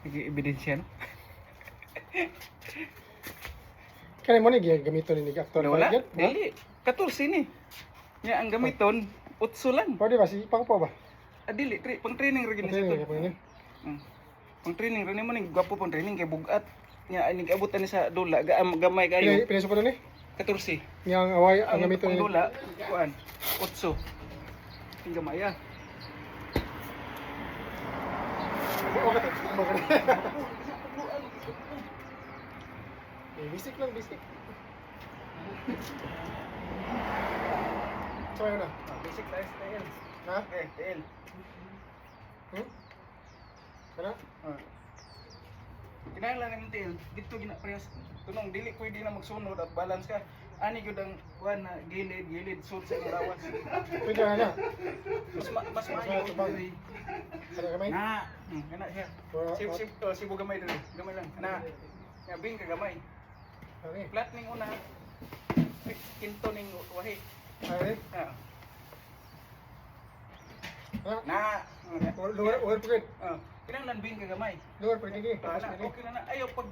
Ebidensya no. Kaya mo ni gamiton ni aktor Wala, Farid. dili. 14 ni. Nya ang gamiton 8 lang. Pwede ba si pang po ba? Dili, pang training ra gini sa Okay, to. okay. Pang training ra ni mo ning gwapo pang training kay bugat. Nya ani abutan ni sa dula gamay kayo. Pila pa ni? 14. Yang away ang Ang gamiton ni. dula kuan 8. Ang gamay ah. Bisik lang, bisik. So yun na. Basic size TL. Ha? TL. Kana? Kinahanglan ng TL, dito gina press. Tunong dili pwede na magsunod at balance ka. Ani gyud ang kuan na gilid sud sa imong lawas. Pwede na. Mas maayo diri. Kana kamay? Na, kana siya. Sibo gamay diri. Gamay lang. Na. Ya bing ka gamay. Okay. Flat ning una. Kinto ning wahi. Ay. Ah. Ha? Na. Lugar pwede. Kinahanglan bing ka gamay. Lugar pwede gi. Okay na na. Ayaw pag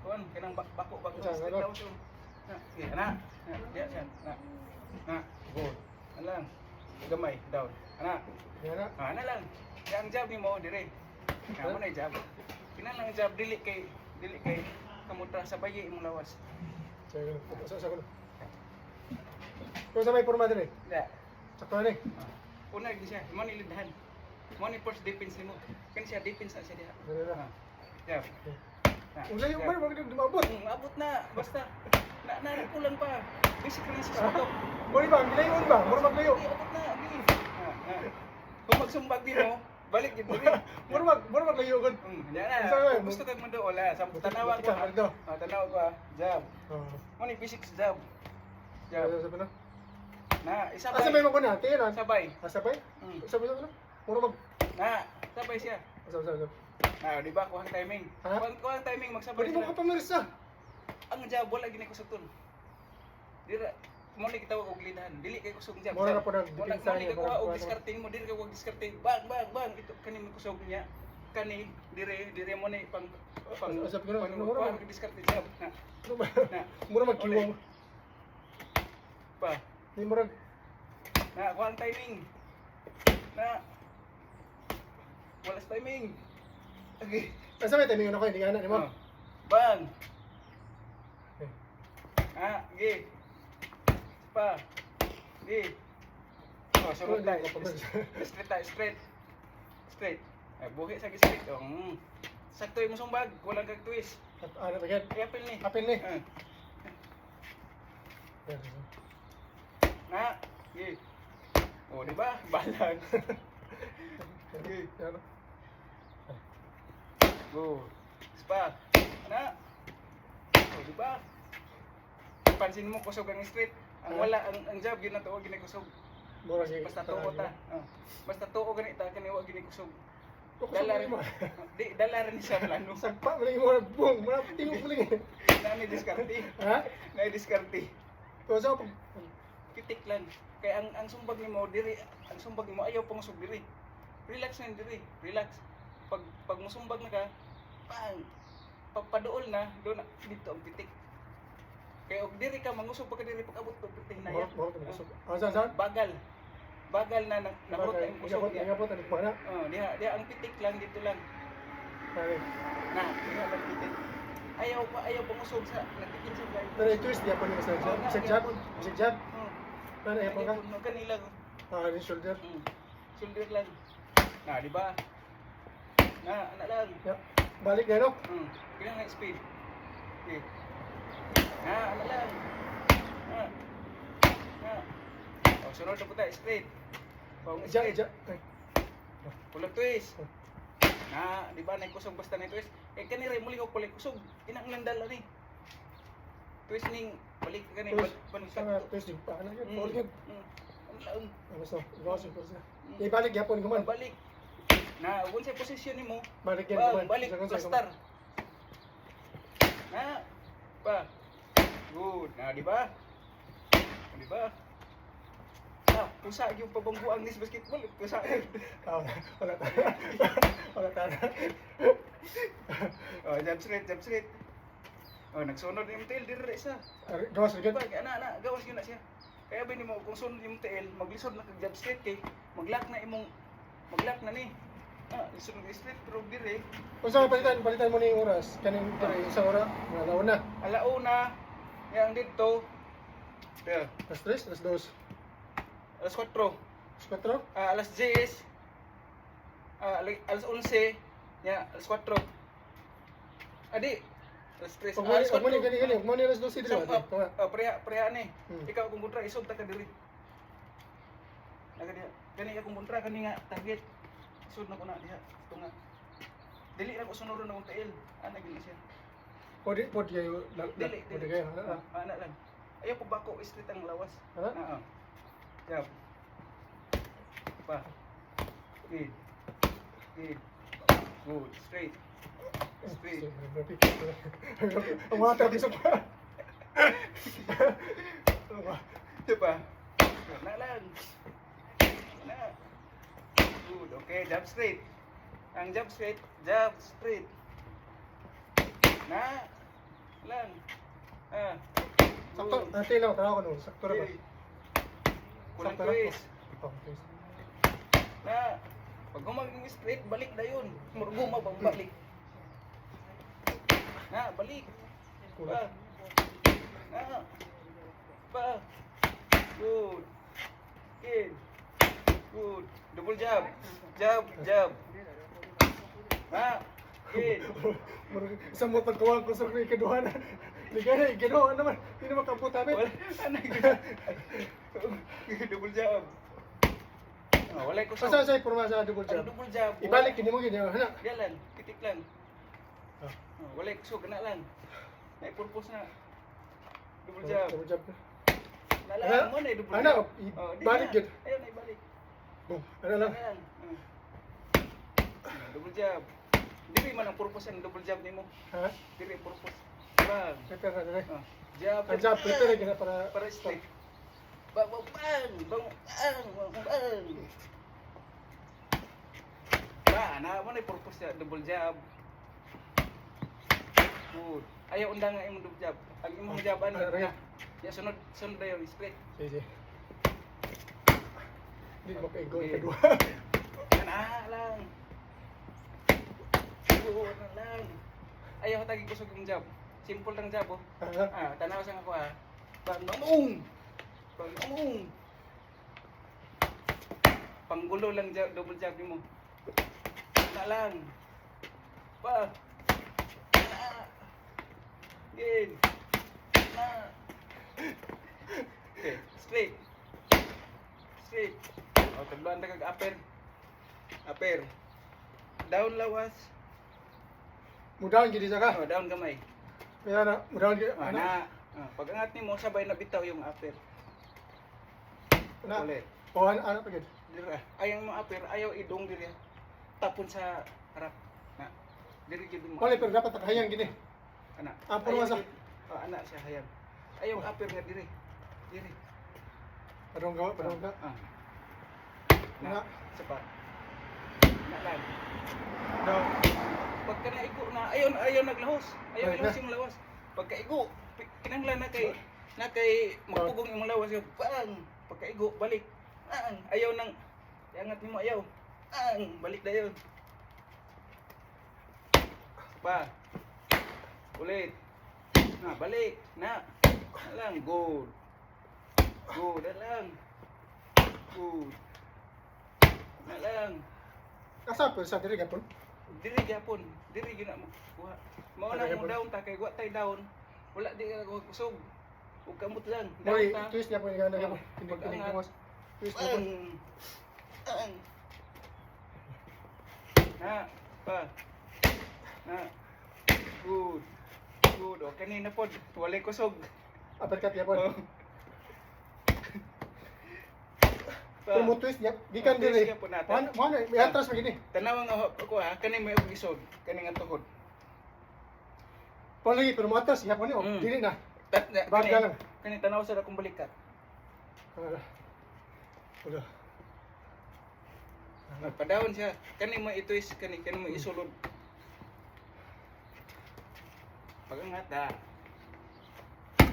kuan kanang bako Ah, sa ano? daw. Na. Ana. Diya siya. Na. Go. Alang. Gamay down. Ana. Yana. Ana lang. Kaya ang job nimo dire. Kamo na job. Kinahanglan job dili kay kamutra sa bayi imong lawas. Sige. Sa ko. Kung sa may porma dire. Da. Sakto ni. Una gyud siya. Mo ni lidhan. Mo ni first defense nimo. Kan siya defense na siya diha. Dire. Job. Ula yung ba wag dumabot. Abot na basta. Na kulang pa. Basic na sa sutok. Mo ba gilayon ba? Mo maglayo. Abot na. Kung magsumbag di mo, balik yun diri. Mo maglayo gud. Yan na. Kung gusto kag mundo wala. Sa tanawa ko. Tanawa ko jab. Mo ni basic jab. Jab. Sabi na. Na isa Asa may mo na? Tiyan. sabay. Sabay? Sabi na. Mo mag. Na sabay siya. Sabi. Na di ba kuhang timing. Ha? Kuhang timing magsabay Pwede mo ka pamirsa. Ang jab wala gini ko sa tun. Dira mo ni kita og lidahan. Dili kay kusog jab. Wala na po na Wala depensa mo ni niya. ka og discarding mo diri ka og discarding. Bang. Ito kani mo kusog niya. Kani dire mo ni pang Sabi ko na, pang discarding jab. Na. Mura magkiwang. Pa. Ni mura. Na kuhang timing. Na wala sa timing. Okay. Asa may timing ako hindi ana ni mo. Bang. Gi. Pa. Gi. Sunod na. Straight. Ay, buhi sa straight. Sakto yung sumbag. Walang kag twist. Ano ba yan? Apil ni. Apil ni. Na. Gi. O, di ba? Balag. Gi. Go. Spa. Na. O, di ba? Pansin mo kusog ang straight. Ang wala ang jab yun na tuo gini kusog. Mura sige. Basta tuo ta. Basta tuo gani ta kani wa gini kusog. Dala rin Dala rin. Dala rin sa plano. Sagpa mo mo bung, mura tingog mo lang. Nani diskarte. Ha? Nai diskarte. To sa pag Pitik lang. Kay ang sumbag nimo diri, ang sumbag nimo ayaw pang usog diri. Relax na diri. Relax. Pag musumbag na ka, bang. Pagpaduol na, do na dito ang pitik. Kay og diri ka mangusog pa ka diri pag abot pag pitik na ya. Saan? Bagal na nabrot ang kusog niya. Ngabot ani ko na. Diha ang pitik lang dito lang. Kare. Diha ang pitik. Ayaw pang usog sa nagtikin sa guy. Pero twist dia pa ni sa jab. Sa jab. Sa jab. Ano ay pa ka? Kanila. Ni shoulder. Shoulder lang. Na, di ba? Na, anak lang. Balik na no. Kailangan speed. Okay. Anak lang. Sunod na po tayo, straight. Straight. Pulang twist. Di ba, nagkusog basta na twist. Kanira, muli ko pala kusog. Inang landal ni. Twist ning, balik ka ni. Twist din pa. Ano yun? Balik yun. Ang Basta, iwasan ko siya. Ibalik yapon ko man. balik. Na, kung sa posisyon ni mo, Balik yan bang, kuman. balik, bastar. Na, pa. Good. Na, di ba? Di ba? Pusa yung pabangguang nis basketball. Pusa. Wala tayo. Oh, jab straight, jab straight. Oh, nagsunod yung tail dire sa. Gawas agad. Diba, ana gawas yun na siya. Kaya ba mo kung sunod yung tail, maglisod na kag jab straight kay maglock na ni. Lisod ng straight pero dire. Kung saan palitan mo na yung oras, kaning isang oras, mga launa. Alauna, yang dito. Yeah. Alas 3, alas 2, Alas 4. alas 4. Alas 10. Alas 11. Ya, alas 4. Adi. Alas 3. Pag mo ni gani, mo ni alas 12 dito. Preha ni. Hmm. Ikaw kung kontra isog ta ka diri. Gani akong kontra kani nga target. Isod na ko na diha. Ito nga. Dili na ko sunuron akong tail. Ana gili siya. Pwede kayo, Dili. pwede kayo. Ana lang. Ayaw po bako straight ang lawas. Ha? Jab. Pa. Good. Good. Good. Straight. Straight. Ang mga tabi sa pa. Ito pa. Na lang. Na. Good. Okay. Jab straight. Ang jab straight. Jab straight. Na. Lang. Sakto, natin lang, tanaw ko nung. Sakto na ba? Kulang Sakto lang. twist. Oh, twist. Na. Pag gumaging straight, balik na yun. Murguma bang balik. Na, balik. Pa. Kulang. Na. Pa. Good. In. Good. Double jab. Jab, jab. Na. In. Isang mo pagkawal ko sa ikaduha na. Ligay, ginawa naman. Hindi naman kamputami. Wala. Ano double jab. Wala ko Asa sa porma sa double Ang jab? double jab. Ibalik kini mo gini, hana. Yan, titik lang. Ah. Wala ko gana lang. May purpose na. Double jab. Double jab. Nalang mo na double Ana, jab. ibalik gid. Ayun, ibalik. Boom. Ano lang. Ayan. Double jab. Dili man ang purpose ng double jab nimo. Ha? Dili purpose. Bang. Prepare na dali. Jab. Ang jab, prepare gina para Para straight. Bang, bang, bang, bang, bang, bang. Na mo na yung purpose niya, double jab. Good. Ayaw undang nga imong double jab. Ang imong jab ano? Ya sunod na yung straight. Sige. Hindi mo kay goal Okay. kedua. Na lang. Good na lang. Ayaw tagi kusog yung jab. Simple lang jab oh. Tanaw sa ako ha. Bang bang. Bang bang. Panggulo lang jab, double jab mo. Na lang. Pa. Na. Game. Na. Okay, straight. Straight. O, tagluan na kag upper. Upper. Down lawas. Mudahan gid sa ka. O, down gamay. Kaya na, mudahan gid. Na. Pag angat nimo sabay na bitaw yung upper. Na. Ulit. O ano pa gid? Dira. Ayang mo upper, ayaw idong diri. Tapon sa harap. Na. Diri gid mo. Wala pero dapat nakahayang gini. Ana. Puro sa. Ana siya hayang. Ayaw upper nga diri. Diri. Padong gawa, padong ka. Na. Sa pa. Na lang. No. Pagka naigo na, ayaw naglahos. Ayaw Right ilahos na. yung lawas. Pagka igo, kinanglan na kay magpugong yung lawas yung bang. Pagka igo, balik. Ayaw nang iangat mo ayaw. Balik na yun. Pa. Ulit. Balik. Na lang. Good. Good. Na lang. Good. Na lang. Asa pa sa diri gapon? Diri gyapon, diri gyud na mo kuha. Mao na mo down ta kay wa tay down. Wala di ka kusog. Ug kamot lang. Moy Down ta. twist niya po yung gana gapon. Pag Kini angat. mo. Twist niya po. Ang. Na, pa. Na. Good. Good. O kanina pod, walay kusog. Uppercut niya po. Oh. Pero mo twist niya, gikan Twist diri. niya po natin. Mo na, may atras pa gini. Tanawang ako ha, kani may isod, kani nga tuhod. Palagi pero mo atras niya po ni. Dili na. Baga lang. Kani tanaw sa akong balikat. Wala. Nagpadawon siya. Kani mo itwist, kani mo isulod. Pagangat na.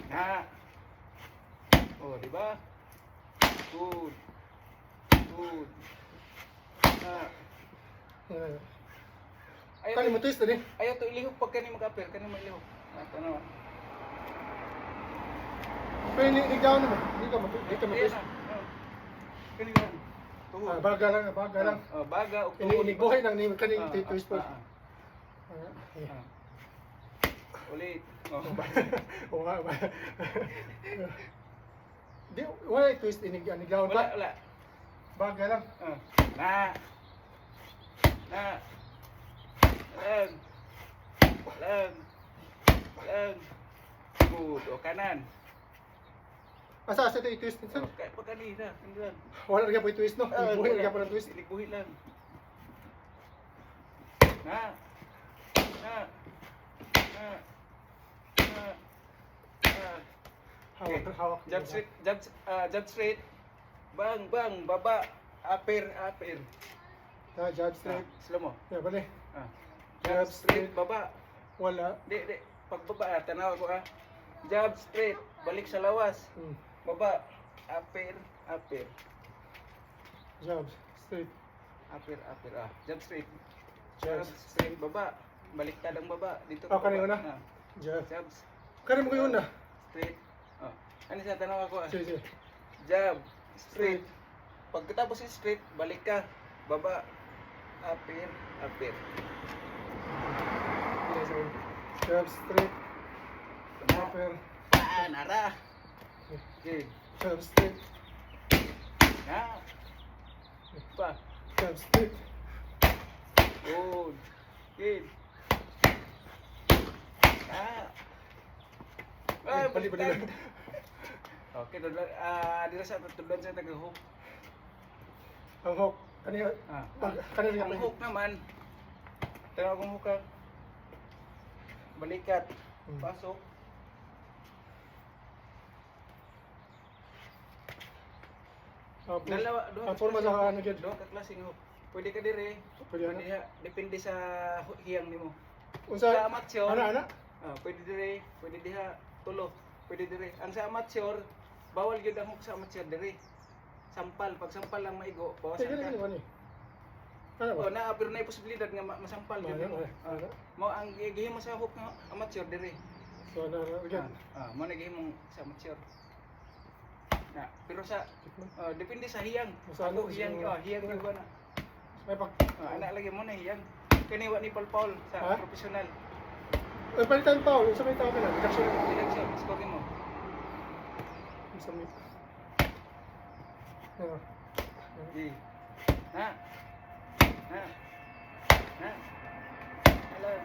Na. Oh, di ba? Good. Good. Na. Ayaw Kani to, mo twist na din. ayaw to ilihok pag kani mag-appear, kani mailihok. Ano? Pero ikaw naman. Hindi ka mo twist. Kani man. Tuhod. Baga lang, baga lang. Baga o tuhod. Inibuhay lang ni kaning twist po. Ulit. Oo nga ba? Di, wala twist inigaw Wala, ta. wala. Baga lang. Na. Na. Lang. Lang. Lang. Good. O kanan. Asa ito i-twist nito? Kahit pa kanina. Kanina. Wala rin po i-twist no? Inibuhay rin po ng twist. Inibuhi lang. Na. Na. Na. Na. Na. Hawak, hawak. Jab straight. Bang, bang, baba. Upper, upper. Jab straight. Slow mo. Yeah, bali. Jab straight, baba. Wala. Di. Pagbaba, tanaw ko Jab straight. Balik sa lawas. Baba. Upper, upper. Jab straight. Upper, upper. Jab straight. Jab Jab straight, baba. Baliktad ang baba. Dito. kanina una. Jab. Jabs. Kani mo kayo na. Straight. Ano sa tanaw ako Sige, sige. Jab, straight. Pagkatapos yung straight, balik ka. Baba, upper, upper. Jab straight. Na, Upper. nara. Okay. Jab straight. Na. Pa. Jab straight. Good. Good. Na. Bali. Okay, tudlan. Dito sa tudlan sa taga-hook. Ang hook. Kanina. Kanina Ang hook naman. Tanaw kong hook ka. Balikat. Pasok. Dalawa, Ang forma sa ano gyud. Duha ka klaseng hook. Pwede ka dire. Pwede ano? Depende sa hiyang nimo. Unsa? Sa amateur. Ana. Pwede dire, pwede diha tulo. Pwede dire. Ang sa amateur, bawal gyud ang hook sa amateur dire. Sampal, pag sampal lang maigo, bawasan Sige, ka. sige, ano? Ano ba? Na pero na posibilidad nga masampal gyud mo. Mo ang gihimo sa hook nga amateur dire. So, ano, again. Mo na gihimo sa amateur. Na, pero sa depende sa hiyang. Sa ano, Ako hiyang, sa- hiyang yung ba na. May pag... Ana lagi mo na hiyang. Kani wa ni Paul sa Ha? professional. Ay, palitan pa. Unsa may tawag na? Reduction. Direction, score mo. Unsa may... Ano? Di. Na. Na. Na. Alam.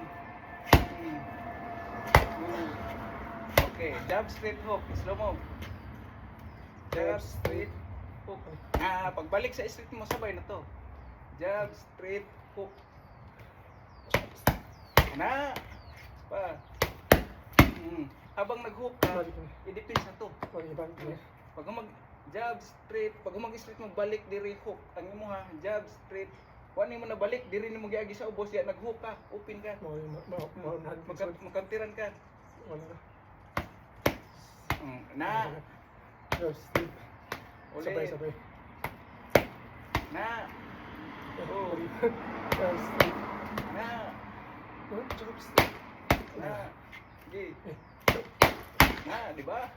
Okay, jab straight hook, slow mo. Jab straight hook. Pagbalik sa straight mo sabay na to. Jab straight hook. Na. Pa. Habang nag-hook ka, i-depends na to. Pag mag jab straight, pag mag straight magbalik diri hook. Ang imo ha, jab straight. Wani mo na balik diri nimo giagi sa ubos ya nag-hook ka, open ka. Magkantiran ka. Na. Jab straight. Ulit. Sabay. Na. Oh. Jab straight. Na. Jab straight. Na. Gi. Na, di ba?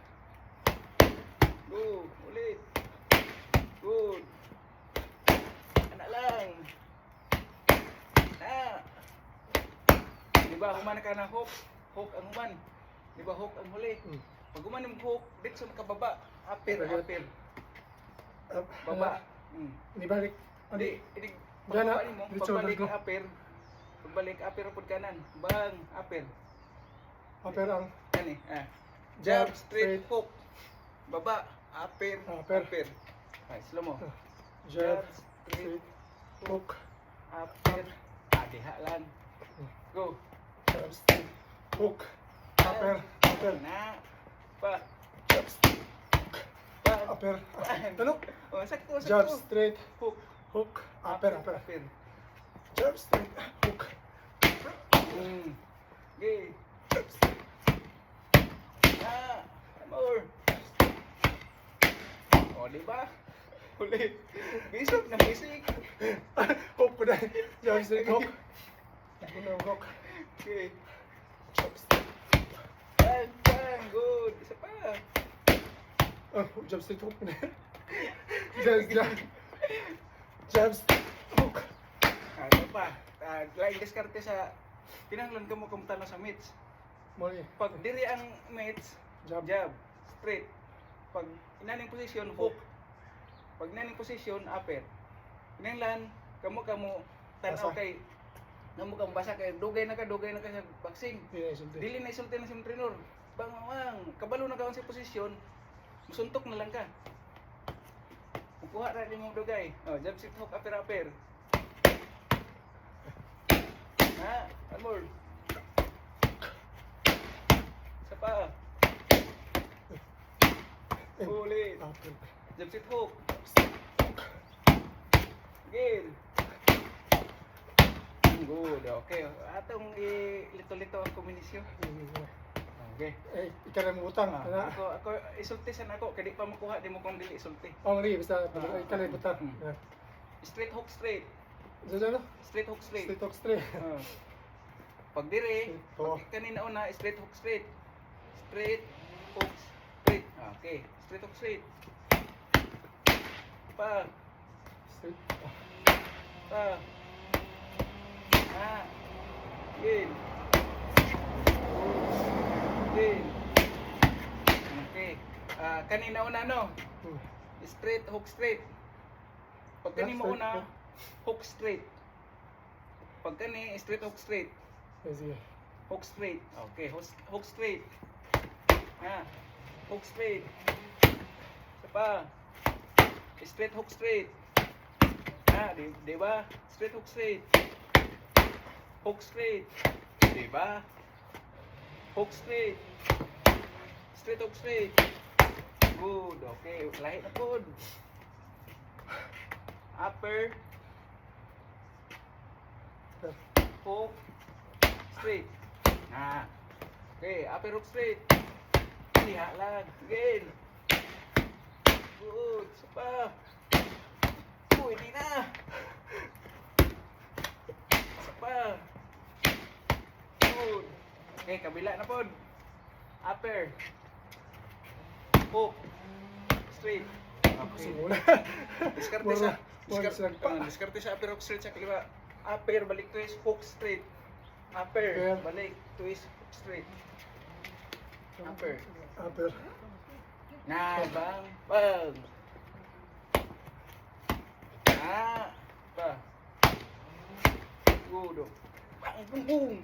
Go, ulit. Good. Anak lang. Na. Di ba humana ka na hook? Hook ang human. Di ba hook ang huli? Pag human yung hook, dito sa kababa. Upper, upper. Baba. Ni balik. Hindi, hindi. Gana, Pagbalik mo, dito pagbalik ko. upper. Pagbalik upper upod kanan. Bang, upper. Upper ang Yan eh. Jab, straight, hook. Baba, upper, Upper. upper. Ay, slow mo. jab straight hook. Upper. Diha lang. Go. Jab straight hook. Upper. Na. Pa. Jab straight Pa. upper. Ano? Oh, sakto, sakto. Jab straight Hook. hook. Upper. Upper. Jab straight hook. Okay. Jab straight di ba? Ulit. Bisik na bisik. Hook pa dahil. Jab straight hook. Unang hook. Okay. Bang, bang, good. Isa pa. Jab straight hook pa dahil. Jab straight hook. Ano pa? Lain diskarte sa kinahanglan ka mo kumtano sa mitts. Mali. Pag diri ang mitts, Jab. jab, straight. Pag inaning posisyon, hook. Pag inaning posisyon, upper. Kinahanglan kamo tanaw Basa. kay namo kang basa kay dugay na ka sa boxing. Hindi na isulti. Dili na isulti na si trainer. Bang, kabalo na ka sa posisyon, musuntok na lang ka. Kukuha ra din mo dugay. Oh, jab sit hook upper upper. Ha, amor. Isa pa. Ulit. Upper. Jab sit hook. Again. Good. Okay. Atong lito-lito ang kombinasyon. Okay. Ikaw na mo utang. Ako isulti sa nako kadi pa makuha di mo kung dili isulti. Ri, basta ikaw na ibutang. Straight hook straight. Diyan no? Straight hook straight. Straight hook straight. Pag dire, Oo. pag kanina una straight hook straight. Straight hook straight. Okay. Straight hook straight. Pa. Straight. Pa. Again. Again. Okay. Kanina una no? Straight hook straight. Pag kani mo Straight, una, hook straight. Pag kani straight hook straight. Sige. Hook straight. Okay, hook straight. Hook straight. Isa pa. Straight hook straight. Di ba? Straight hook straight. Hook straight. Di ba? Hook straight. Straight hook straight. Good. Okay, lahi na pod. Upper. Hook straight. Okay, upper hook straight. Liha lang. Again. Good. Isa pa. Hindi na. Isa pa. Good. Okay, kabila na pod. Upper. Hook. Straight. Okay. Simula. Diskarte sa Mura. diskarte sa upper hook straight sa kaliwa. Upper balik twist hook straight. Upper Upper. balik twist hook straight. Upper. Upper. Bang. Pa. Good. Bang boom boom.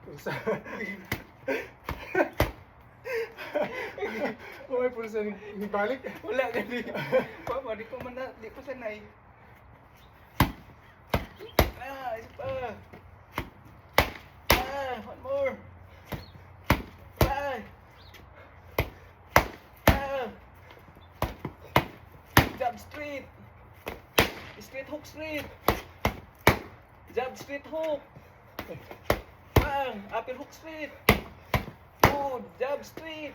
Pulsa. May pulsa ni balik. Wala gani. Papa, di pa sanay. Isa pa. One more. Jab straight. Straight hook straight. Jab straight hook. Bang. Upper hook straight. Good. Jab straight.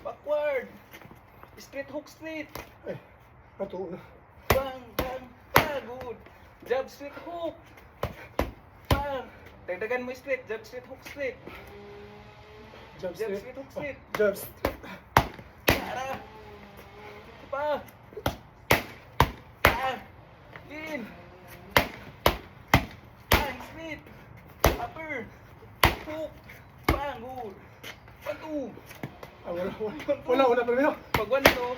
Backward. Straight hook straight. Ato na. Bang. Bang. Bang. Good. Jab straight hook. Bang. Dagdagan mo straight. Jab straight hook straight. Jab Jab straight. straight hook straight. Jab straight. Tara. Ito pa. In. Bang. Straight. Upper. Hook. Bang. Good. 1, 2. Wala pa rin. Pag 1 to,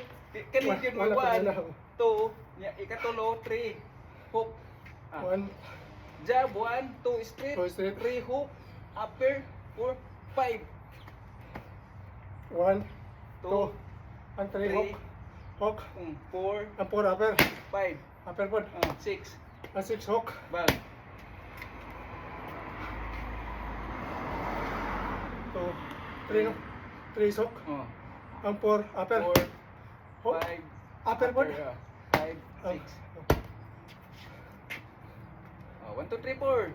kanina yun Wala pa 1, rin. 2, ikatulo, 3, hook. One. Jab, 1, 2, straight, Two straight. 3, hook, upper, 4, 5. 1, 2, 2, and 3 three. hook. Hook. 4, Ang 4 upper. 5, Upper pod. 6, Ang 6 hook. bang. 2, 3 no. 3 hook. Ang 4 upper. 4, Hook. 5, Upper pod. 5, 6. 1, 2, 3, 4.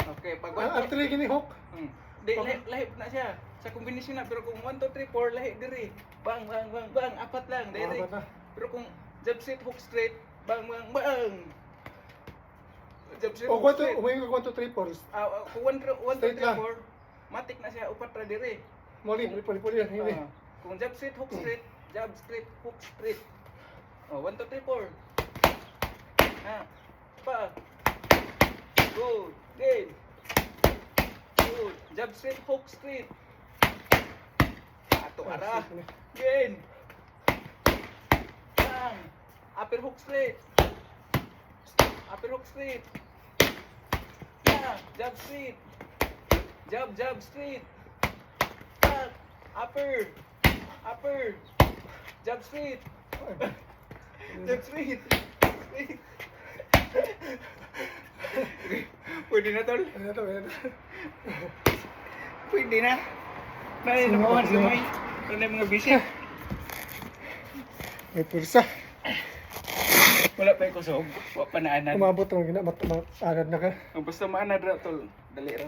Okay, pag 1, Ang 3 gini hook. Di, lahip na siya. Sa sa kombinasyon na. Pero kung 1, 2, 3, 4, lahi diri. Bang, bang, bang, bang. Apat lang, diri. Apat na. Pero kung jab straight, hook straight, bang, bang, bang. Jab straight, O hook kwanto, straight. umayin ka 1, 2, 3, 4. Kung 1, 2, Straight 3, lang. 4, matik na siya, upat ra diri. Mali, puli-puli yan, hindi. Kung jab straight, hook straight, jab straight, hook straight. 1, 2, 3, 4. Ha. Pa. Good. Game. Good. Jab straight, hook straight. Ato ara. Game. Bang. Upper hook straight. Upper hook straight. Yeah. Jab straight. Jab, jab straight. Back. Upper. Upper. Jab straight. Jab straight. Straight. Pwede na tol? Ano to, ano to? Pwede na. Nalay na mga sumay. Ano na yung mga bisik? May pursa. Wala pa yung kusog. Wala pa na anad. Umabot ang gina, anad na ka. Basta maanad ra tol. Dali ra.